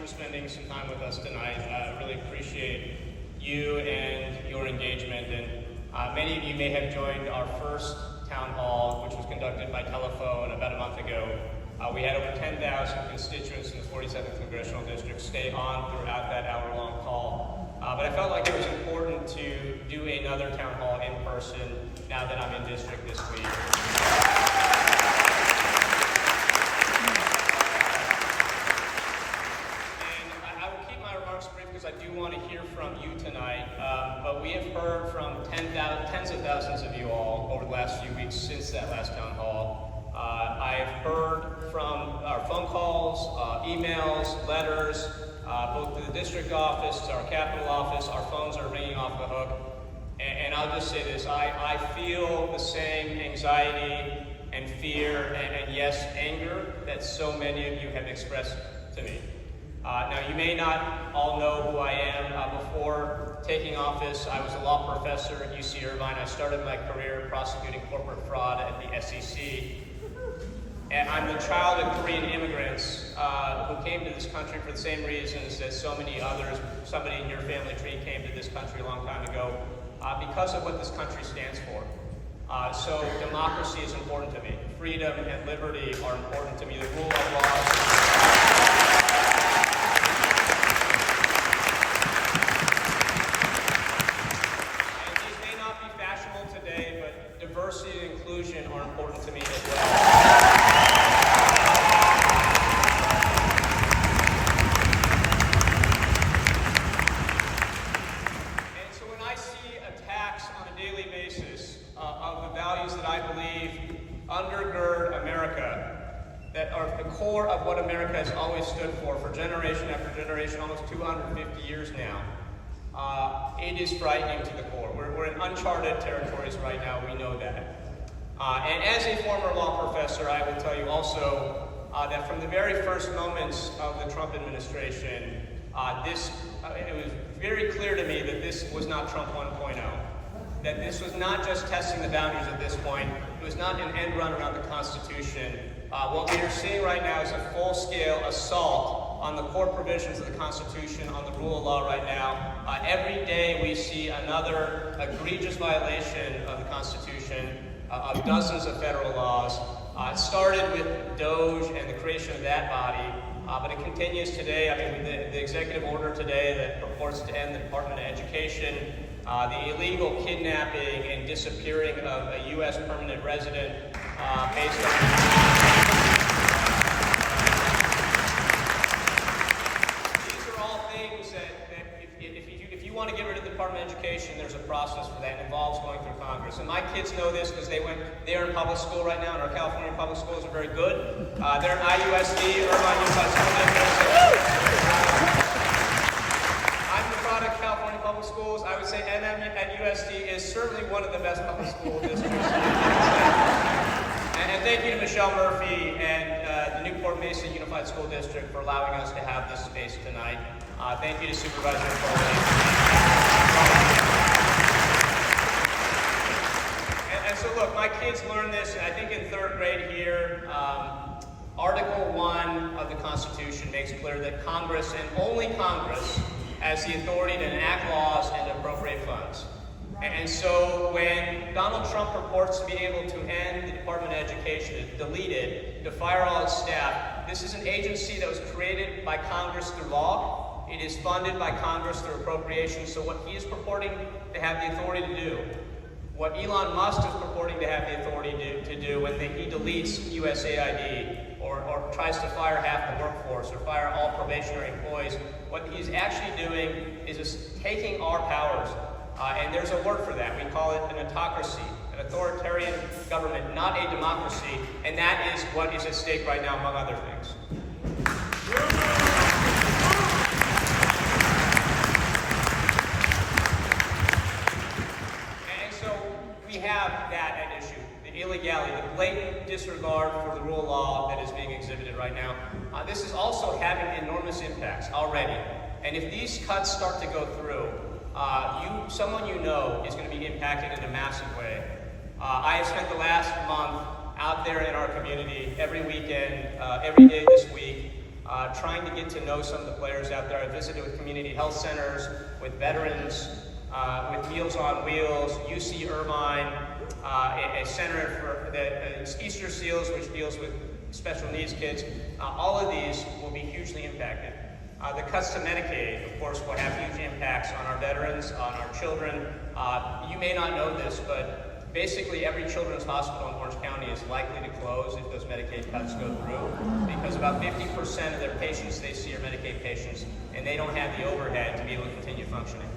for spending some time with us tonight. I really appreciate you and your engagement. And many of you may have joined our first town hall, which was conducted by telephone about a month ago. We had over 10,000 constituents in the 47th Congressional District stay on throughout that hour-long call. But I felt like it was important to do another town hall in person now that I'm in district this week. I do want to hear from you tonight, but we have heard from tens of thousands of you all over the last few weeks since that last town hall. I've heard from our phone calls, emails, letters, both to the district office, to our Capitol office. Our phones are ringing off the hook. And I'll just say this, I feel the same anxiety and fear and yes, anger that so many of you have expressed to me. Now, you may not all know who I am. Before taking office, I was a law professor at UC Irvine. I started my career prosecuting corporate fraud at the SEC. And I'm the child of Korean immigrants who came to this country for the same reasons that so many others, somebody in your family tree came to this country a long time ago, because of what this country stands for. So democracy is important to me. Freedom and liberty are important to me. The rule of law. Diversity and inclusion are important to me as well. And so when I see attacks on a daily basis of the values that I believe undergird America, that are at the core of what America has always stood for generation after generation, almost 250 years now, it is frightening to the core. We're in uncharted territories right now, we know that. And as a former law professor, I will tell you also that from the very first moments of the Trump administration, it was very clear to me that this was not Trump 1.0. That this was not just testing the boundaries at this point. It was not an end run around the Constitution. What we are seeing right now is a full-scale assault on the core provisions of the Constitution, on the rule of law right now. Every day we see another egregious violation of the Constitution, of dozens of federal laws. It started with DOJ and the creation of that body, but it continues today. I mean, the executive order today that purports to end the Department of Education, the illegal kidnapping and disappearing of a U.S. permanent resident based on... If you want to get rid of the Department of Education, there's a process for that. It involves going through Congress. And my kids know this because they're in public school right now, and our California public schools are very good. They're in IUSD, Irvine Unified School District. I'm the product of California public schools. I would say NM at USD is certainly one of the best public school districts. And thank you to Michelle Murphy and the Newport Mesa Unified School District for allowing us to have this space tonight. Thank you to Supervisor Foley. And so look, my kids learned this, I think in third grade here. Article 1 of the Constitution makes clear that Congress, and only Congress, has the authority to enact laws and to appropriate funds. And so when Donald Trump purports to be able to end the Department of Education, to delete it, to fire all its staff, this is an agency that was created by Congress through law. It is funded by Congress through appropriations. So what he is purporting to have the authority to do, what Elon Musk is purporting to have the authority to do when he deletes USAID or tries to fire half the workforce or fire all probationary employees, what he's actually doing is just taking our powers. And there's a word for that. We call it an autocracy, an authoritarian government, not a democracy. And that is what is at stake right now, among other things. We have that at issue, the illegality, the blatant disregard for the rule of law that is being exhibited right now. This is also having enormous impacts already. And if these cuts start to go through, someone you know is going to be impacted in a massive way. I have spent the last month out there in our community every weekend, every day this week, trying to get to know some of the players out there. I visited with community health centers, with veterans, with Meals on Wheels, UC Irvine, a center for the Easter Seals, which deals with special needs kids. All of these will be hugely impacted. The cuts to Medicaid, of course, will have huge impacts on our veterans, on our children. You may not know this, but basically every children's hospital in Orange County is likely to close if those Medicaid cuts go through, because about 50% of their patients they see are Medicaid patients, and they don't have the overhead to be able to continue functioning.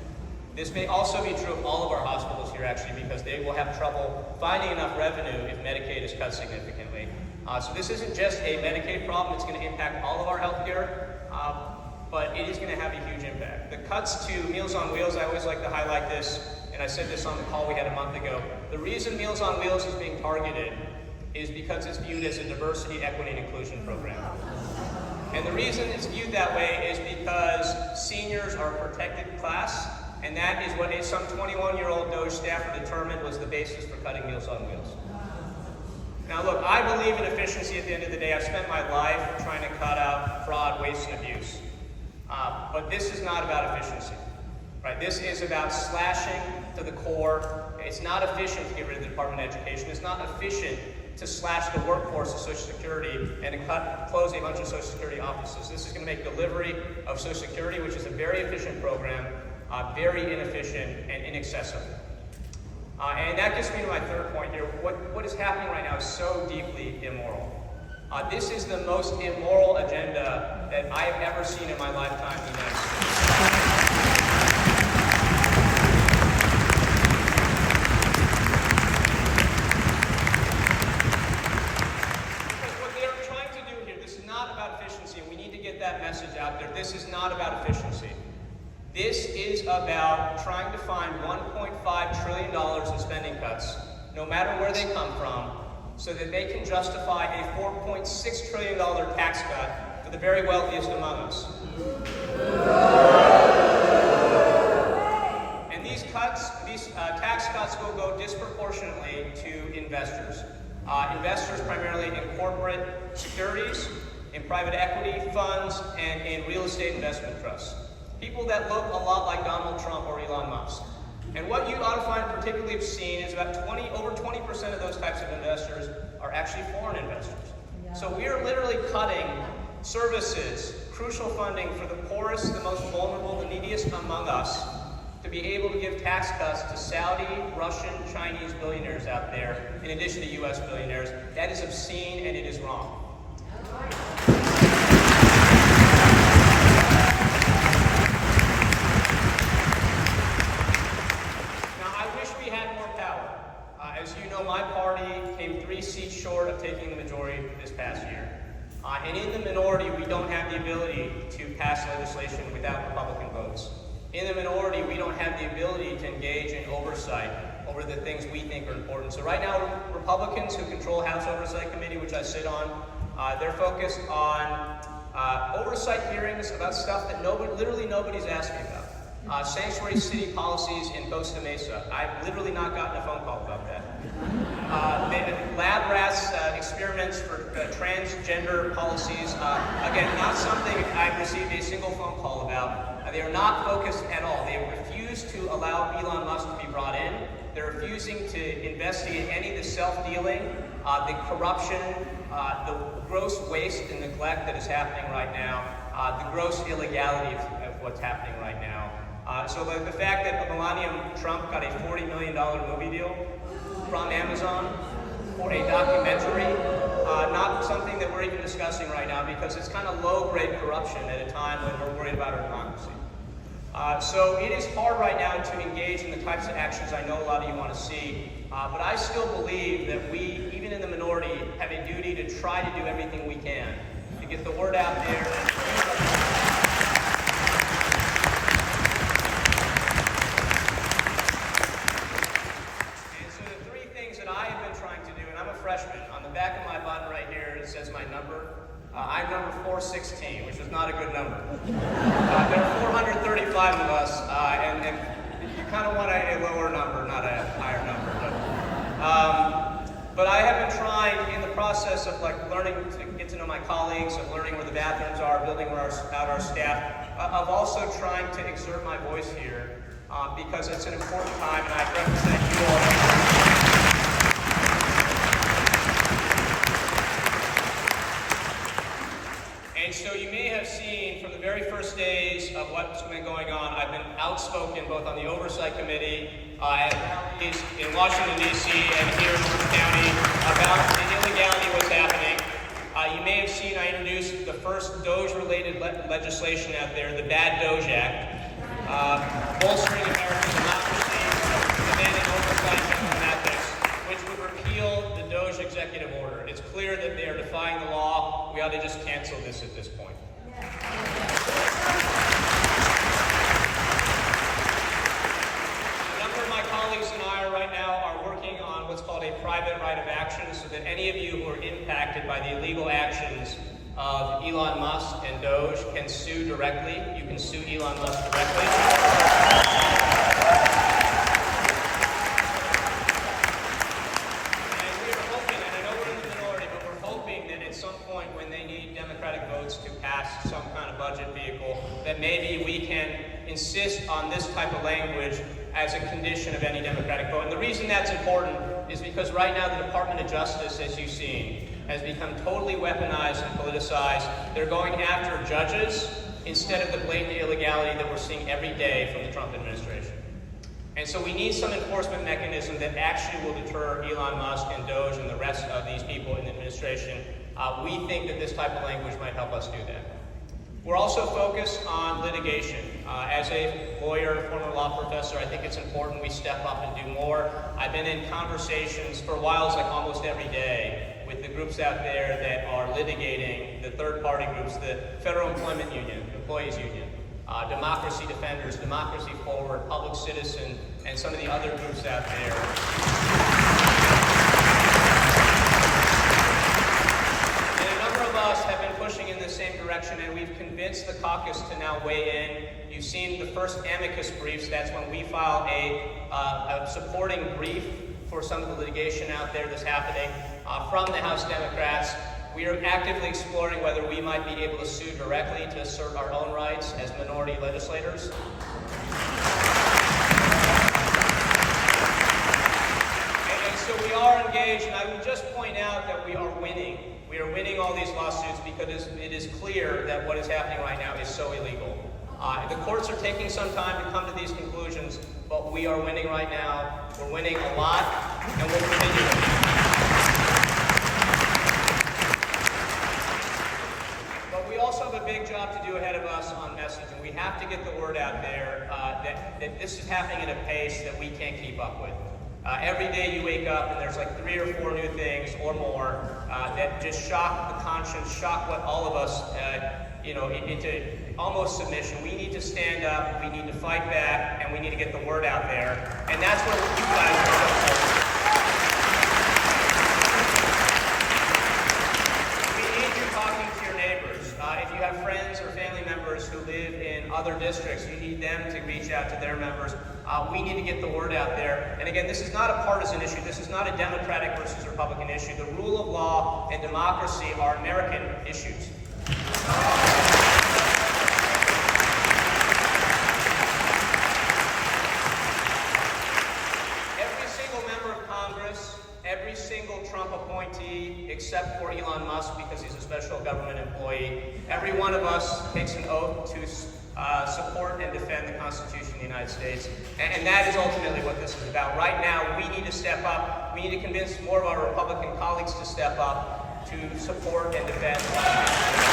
This may also be true of all of our hospitals here, actually, because they will have trouble finding enough revenue if Medicaid is cut significantly. So this isn't just a Medicaid problem, it's going to impact all of our healthcare. But it is going to have a huge impact. The cuts to Meals on Wheels, I always like to highlight this, and I said this on the call we had a month ago. The reason Meals on Wheels is being targeted is because it's viewed as a diversity, equity, and inclusion program. And the reason it's viewed that way is because seniors are a protected class, and that is what some 21-year-old DOJ staffer determined was the basis for cutting Meals on Wheels. Now look, I believe in efficiency at the end of the day. I've spent my life trying to cut out fraud, waste, and abuse. But this is not about efficiency, right? This is about slashing to the core. It's not efficient to get rid of the Department of Education. It's not efficient to slash the workforce of Social Security and to close a bunch of Social Security offices. This is going to make delivery of Social Security, which is a very efficient program, very inefficient and inaccessible. And that gets me to my third point here. What is happening right now is so deeply immoral. This is the most immoral agenda that I have ever seen in my lifetime in the United States. Because what they are trying to do here, this is not about efficiency, and we need to get that message out there. This is not about efficiency. This is about trying to find $1.5 trillion in spending cuts, no matter where they come from, so that they can justify a $4.6 trillion tax cut for the very wealthiest among us. And these tax cuts will go disproportionately to investors. Investors primarily in corporate securities, in private equity funds, and in real estate investment trusts. People that look a lot like Donald Trump or Elon Musk. And what you ought to find particularly obscene is about over 20% of those types of investors are actually foreign investors. Yeah. So we are literally cutting services, crucial funding for the poorest, the most vulnerable, the neediest among us, to be able to give tax cuts to Saudi, Russian, Chinese billionaires out there, in addition to US billionaires. That is obscene and it is wrong. As you know, my party came 3 seats short of taking the majority this past year. And in the minority, we don't have the ability to pass legislation without Republican votes. In the minority, we don't have the ability to engage in oversight over the things we think are important. So right now, Republicans who control House Oversight Committee, which I sit on, they're focused on oversight hearings about stuff that literally nobody's asking about. Sanctuary city policies in Costa Mesa. I've literally not gotten a phone call about that. Lab rats experiments for transgender policies. Again, not something I've received a single phone call about. They are not focused at all. They refuse to allow Elon Musk to be brought in. They're refusing to investigate any of the self-dealing, the corruption, the gross waste and neglect that is happening right now, the gross illegality of what's happening right now. So the fact that Melania Trump got a $40 million movie deal from Amazon for a documentary, not something that we're even discussing right now because it's kind of low-grade corruption at a time when we're worried about our democracy. So it is hard right now to engage in the types of actions I know a lot of you want to see, but I still believe that we, even in the minority, have a duty to try to do everything we can to get the word out there. On the back of my button right here, it says my number. I'm number 416, which is not a good number. There are 435 of us, and you kind of want a lower number, not a higher number. But I have been trying in the process of learning to get getting to know my colleagues, of learning where the bathrooms are, building out our staff, of also trying to exert my voice here because it's an important time and I represent you all. And so you may have seen from the very first days of what's been going on, I've been outspoken both on the Oversight Committee, at rallies in Washington, D.C. and here in Newport County about the illegality of what's happening. You may have seen I introduced the first DOGE-related legislation out there, the Bad DOGE Act, bolstering American democracy, demanding oversight and ethics, which would repeal the DOGE executive order. It's clear that they are defying the law. We ought to just cancel this at this point. A number of my colleagues and I right now are working on what's called a private right of action so that any of you who are impacted by the illegal actions of Elon Musk and Doge can sue directly. You can sue Elon Musk directly. To pass some kind of budget vehicle, that maybe we can insist on this type of language as a condition of any Democratic vote. And the reason that's important is because right now the Department of Justice, as you've seen, has become totally weaponized and politicized. They're going after judges instead of the blatant illegality that we're seeing every day from the Trump administration. And so we need some enforcement mechanism that actually will deter Elon Musk and Doge and the rest of these people in the administration. We think that this type of language might help us do that. We're also focused on litigation. As a lawyer, former law professor, I think it's important we step up and do more. I've been in conversations for a while, like almost every day, with the groups out there that are litigating, the third-party groups, the Federal Employment Union, Employees Union, Democracy Defenders, Democracy Forward, Public Citizen, and some of the other groups out there. Us have been pushing in the same direction, and we've convinced the caucus to now weigh in. You've seen the first amicus briefs. That's when we file a supporting brief for some of the litigation out there that's happening from the House Democrats. We are actively exploring whether we might be able to sue directly to assert our own rights as minority legislators. And so we are engaged, and I would just point out that we are winning. We are winning all these lawsuits because it is clear that what is happening right now is so illegal. The courts are taking some time to come to these conclusions, but we are winning right now. We're winning a lot, and we'll continue to win. But we also have a big job to do ahead of us on messaging. We have to get the word out there that this is happening at a pace that we can't keep up with. Every day you wake up and there's like 3 or 4 new things or more that just shock the conscience, shock what all of us, into almost submission. We need to stand up, we need to fight back, and we need to get the word out there. And that's where you guys are so important. We need you talking to your neighbors. If you have friends or family members who live in other districts, you need them to reach out to their members. We need to get the word out there. And again, this is not a partisan issue. This is not a Democratic versus Republican issue. The rule of law and democracy are American issues. Every single member of Congress, every single Trump appointee, except for Elon Musk because he's a special government employee, every one of us takes an oath to support and defend the Constitution of the United States. And that is ultimately what this is about. Right now, we need to step up. We need to convince more of our Republican colleagues to step up to support and defend the Constitution.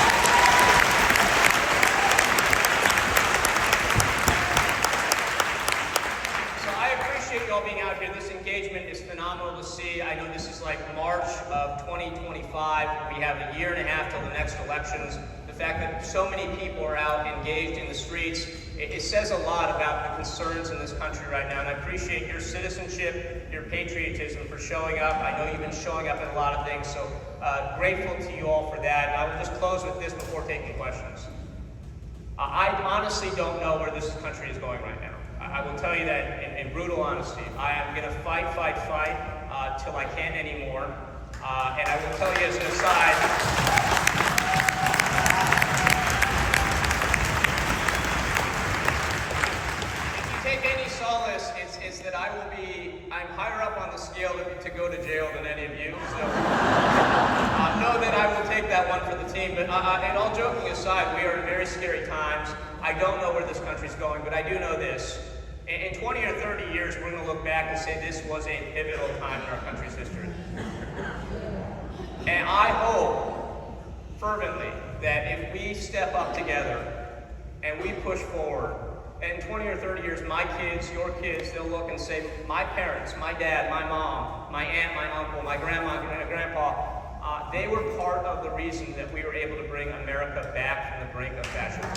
So I appreciate you all being out here. This engagement is phenomenal to see. I know this is like March of 2025. We have a year and a half till the next elections. The fact that so many people are out engaged in the streets, it says a lot about the concerns in this country right now. And I appreciate your citizenship, your patriotism for showing up. I know you've been showing up in a lot of things, so grateful to you all for that. And I will just close with this before taking questions. I honestly don't know where this country is going right now. I will tell you that in brutal honesty. I am going to fight till I can't anymore. And I will tell you as an aside, all this, it's that I'm higher up on the scale to go to jail than any of you. So know that I will take that one for the team. But and all joking aside, we are in very scary times. I don't know where this country's going, but I do know this. In 20 or 30 years, we're going to look back and say this was a pivotal time in our country's history. And I hope fervently that if we step up together and we push forward, and in 20 or 30 years, my kids, your kids, they'll look and say, my parents, my dad, my mom, my aunt, my uncle, my grandma, my grandpa, they were part of the reason that we were able to bring America back from the brink of fascism.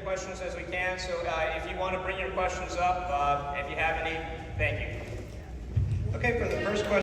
Questions as we can, so if you want to bring your questions up, if you have any, thank you. Okay, for the first question.